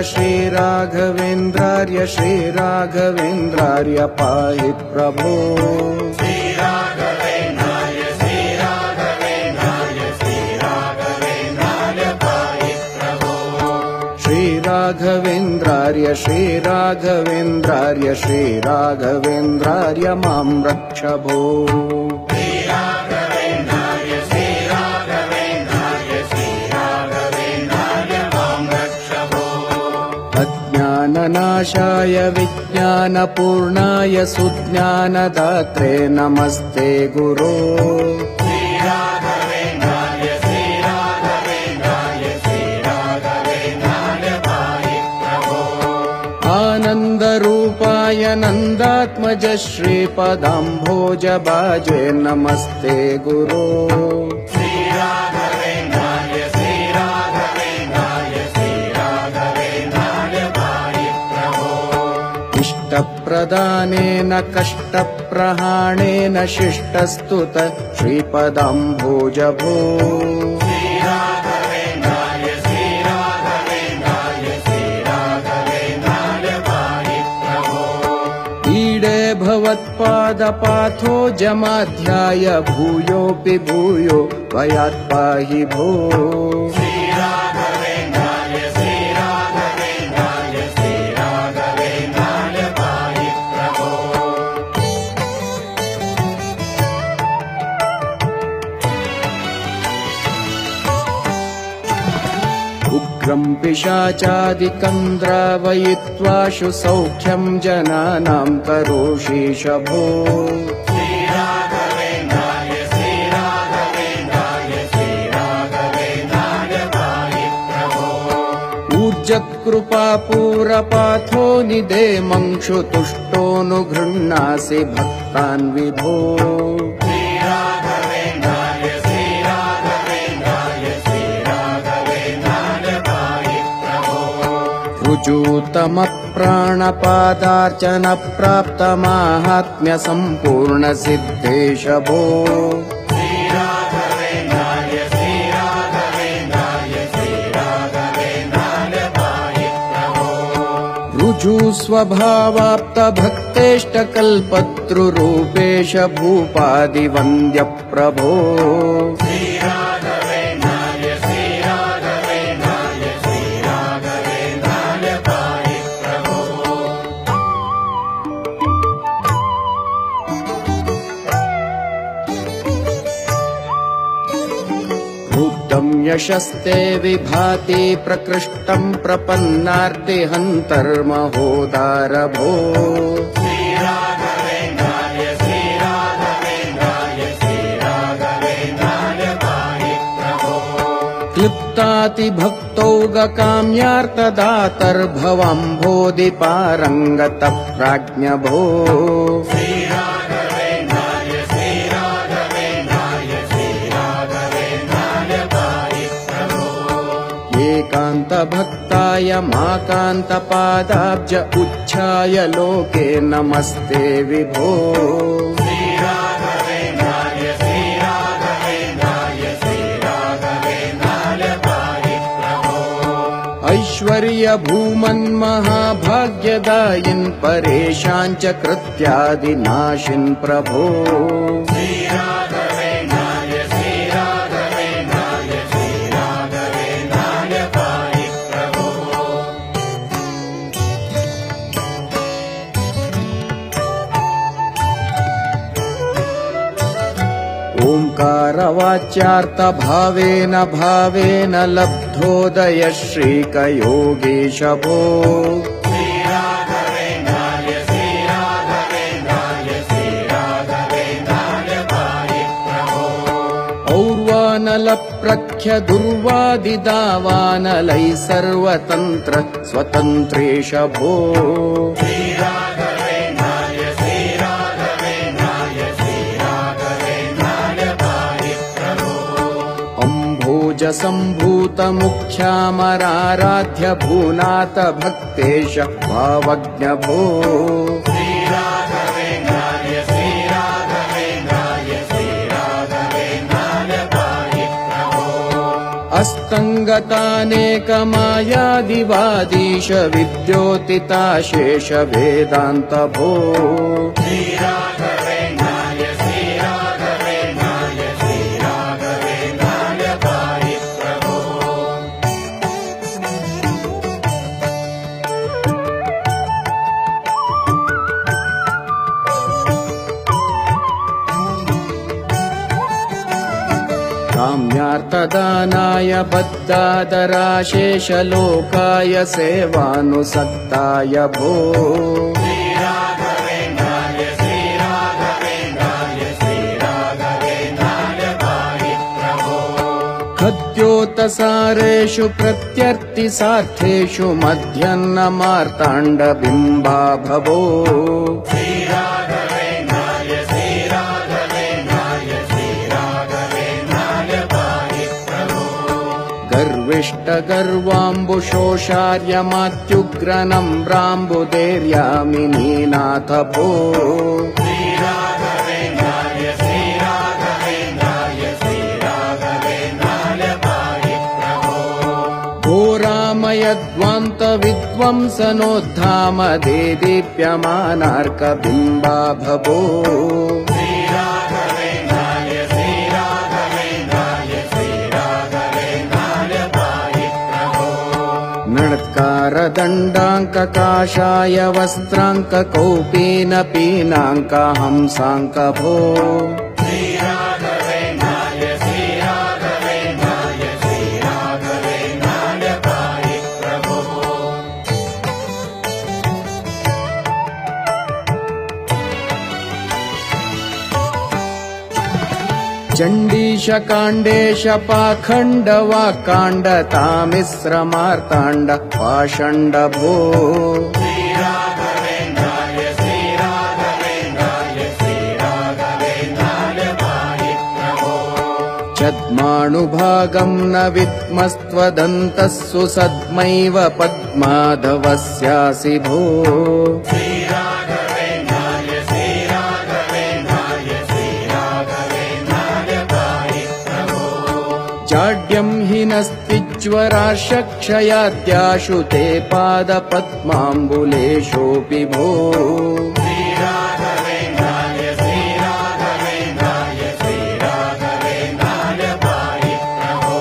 श्रीराघवेन्द्रार्य श्रीराघवेन्द्रार्य पाहि प्रभो। श्रीराघवेन्द्रार्य श्रीराघवेन्द्रार्य पाहि प्रभो। श्रीराघवेन्द्रार्य श्रीराघवेन्द्रार्य श्रीराघवेन्द्रार्य मां रक्ष भो। अज्ञाननाशाय विज्ञानपूर्णाय सुज्ञानदात्रे नमस्ते गुरो। श्रीराघवेन्द्रार्य श्रीराघवेन्द्रार्य पाहि प्रभो। आनन्दरूपाय नन्दात्मज श्रीपदाम्भोजभाजे नमस्ते गुरो। इष्टप्रदानेन कष्टप्रहाणेन शिष्टस्तुत श्रीपदाम्भोज भो। श्रीराघवेन्द्रार्य श्रीराघवेन्द्रार्य पाहि प्रभो। ईडे भवत्पादपाथो जमाध्याय भूयोऽपि भूयो भयात् पाहि भो। उग्रं पिशाचादिकं द्रावयित्वाशु सौख्यं जनानां करोषीश भो। श्रीराघवेन्द्रार्य श्रीराघवेन्द्रार्य पाहि प्रभो। ऊर्जत्कृपापूरपाथो निदेमंशु तुष्टोऽनुगृह्णासि भक्तान् विभो। ऋजूतमप्राणपादार्चन प्राप्तमाहात्म्य सम्पूर्ण सिद्धेश भो। श्रीराघवेन्द्रार्य श्रीराघवेन्द्रार्य पाहि प्रभो। ऋजुस्वभावाप्त भक्तेष्टकल्पतृरूपेश भूपादिवन्द्य प्रभो। यशस्ते विभाति प्रकृष्टं प्रपन्नार्तिहन्तर्महोदार भो। श्रीराघवेन्द्रार्य श्रीराघवेन्द्रार्य पाहि प्रभो। क्लिप्तातिभक्तौगकाम्यार्तदातर्भवम्भोधिपारङ्गत प्राज्ञ भो। एकान्तभक्ताय माकान्तपादाब्ज उच्छाय लोके नमस्ते विभो। श्रीराघवेन्द्रार्य श्रीराघवेन्द्रार्य पाहि प्रभो। ऐश्वर्यभूमन्महाभाग्यदायिन् परेशाञ्च कृत्यादिनाशिन् प्रभो। विकारवाच्यार्थभावेन भावेन लब्धोदय श्रीकयोगीश भो श्रीराघवेन्द्राय श्रीराघवेन्द्राय श्रीराघवेन्द्राय पाहि प्रभो और्वानलप्रख्य दुर्वादिदावानलै सर्वतन्त्र स्वतन्त्रेश भो श्रीराघवेन्द्राय श्रीराघवेन्द्राय श्रीराघवेन्द्राय पाहि प्रभो अम्भोजसम्भूतमुख्यामराराध्य भूनाथ भक्तेश भावज्ञ भो श्रीराघवेन्द्राय श्रीराघवेन्द्राय श्रीराघवेन्द्राय पाहि प्रभो अस्तङ्गतानेकमायादिवादीश विद्योतिताशेष वेदान्त भो श्रीराघवेन्द्राय श्रीराघवेन्द्राय श्रीराघवेन्द्राय पाहि प्रभो काम्यार्थदानाय बद्धादराशेषलोकाय सेवानुसक्ताय भो श्रीराघवेन्द्राय श्रीराघवेन्द्राय श्रीराघवेन्द्राय पाहि प्रभो खद्योतसारेषु प्रत्यर्थिसार्थेषु मध्यन्नमार्ताण्डबिम्बा भवो श्रीराघवेन्द्राय श्रीराघवेन्द्राय श्रीराघवेन्द्राय पाहि प्रभो गर्विष्टगर्वाम्बुशोषार्यमात्युग्रनम्राम्बुदैर्यामिनीनाथ भो श्रीराघवेन्द्राय श्रीराघवेन्द्राय श्रीराघवेन्द्राय पाहि प्रभो घोरामयध्वान्तविध्वंसनोद्धाम देदीप्यमानार्कबिम्बा भवो श्रीराघवेन्द्राय श्रीराघवेन्द्राय श्रीराघवेन्द्राय पाहि प्रभो नृत्कारदण्डाङ्ककाषाय वस्त्राङ्ककौपीन पीनाङ्क हंसाङ्क भो श्रीराघवेन्द्राय श्रीराघवेन्द्राय श्रीराघवेन्द्राय पाहि प्रभो चण्डीशकाण्डेश पाखण्डवाकाण्ड तामिश्रमार्ताण्ड पाषण्ड भो श्रीराघवेन्द्राय श्रीराघवेन्द्राय श्रीराघवेन्द्राय पाहि प्रभो चद्माणुभागं न विद्मस्त्वदन्तः सुसद्मैव पद्माधवस्यासि भो श्रीराघवेन्द्राय श्रीराघवेन्द्राय श्रीराघवेन्द्राय पाहि प्रभो जाड्यं हि नस्तिज्वराशक्षयाद्याशु ते पादपद्माम्बुलेशोऽपि भो श्रीराघवेन्द्राय श्रीराघवेन्द्राय श्रीराघवेन्द्राय पाहि प्रभो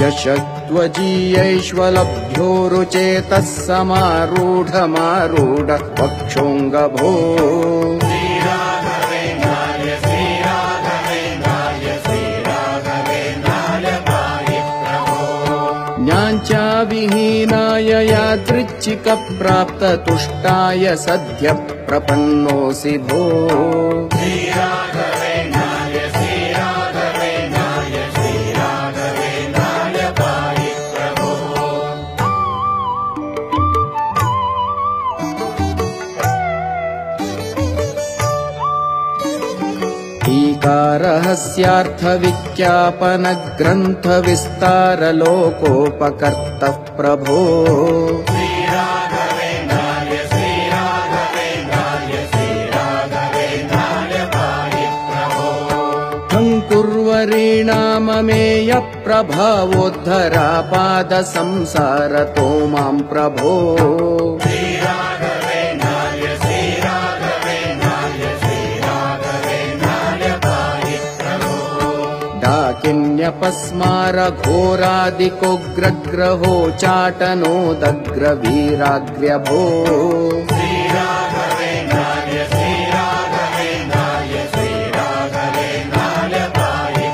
जशत्वजीयैष्वलभ्योरुचेतः समारूढमारूढ वक्षोऽङ्ग भो श्रीराघवेन्द्राय श्रीराघवेन्द्राय श्रीराघवेन्द्राय पाहि प्रभो ज्ञाञ्चाविहीनाय यादृच्छिकप्राप्ततुष्टाय सद्य प्रपन्नोऽसि भो श्रीराघवेन्द्राय श्रीराघवेन्द्राय श्रीराघवेन्द्राय पाहि प्रभो टीकारहस्यार्थविज्ञापनग्रन्थविस्तारलोकोपकर्तः प्रभो श्रीराघवेन्द्राय श्रीराघवेन्द्राय श्रीराघवेन्द्राय पाहि प्रभो कुर्वरीणाममेय प्रभावोद्धरापादसंसारतो मां प्रभो श्रीराघवेन्द्राय श्रीराघवेन्द्राय श्रीराघवेन्द्राय पाहि प्रभो डाकिन्यपस्मारघोरादिकोग्रग्रहो चाटनोदग्रवीराग्र्यभो श्रीराघवेन्द्राय श्रीराघवेन्द्राय श्रीराघवेन्द्राय पाहि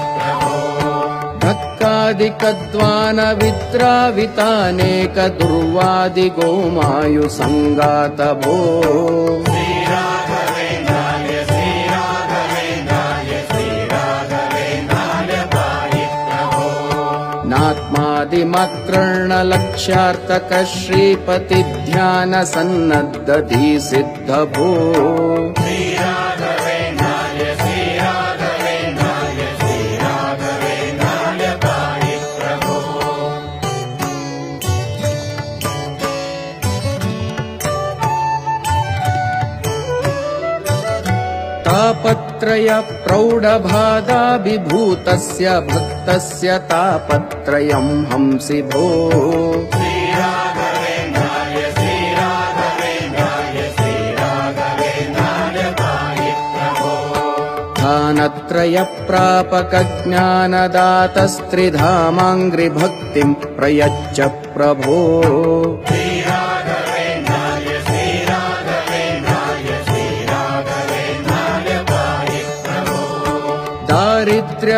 विद्रावितानेक दुर्वादिगोमायु संगात भो श्रीराघवेन्द्राय श्रीराघवेन्द्राय श्रीराघवेन्द्राय पाहि प्रभो नात्मादिमात्रण लक्ष्यार्थक श्रीपति ध्यान सन्नद्धि सिद्ध भो श्रीराघवेन्द्राय श्रीराघवेन्द्राय श्रीराघवेन्द्राय पाहि प्रभो तापत्रय प्रौढबाधाभिभूतस्य भक्तस्य तापत्रयं हंसि भो श्रीराघवेन्द्राय श्रीराघवेन्द्राय श्रीराघवेन्द्राय पाहि प्रभो ध्यानत्रय प्रापक ज्ञानदातस्त्रिधामाङ्घ्रिभक्तिं प्रयच्छ प्रभो श्रीराघवेन्द्राय श्रीराघवेन्द्राय श्रीराघवेन्द्राय पाहि प्रभो दारिद्र्य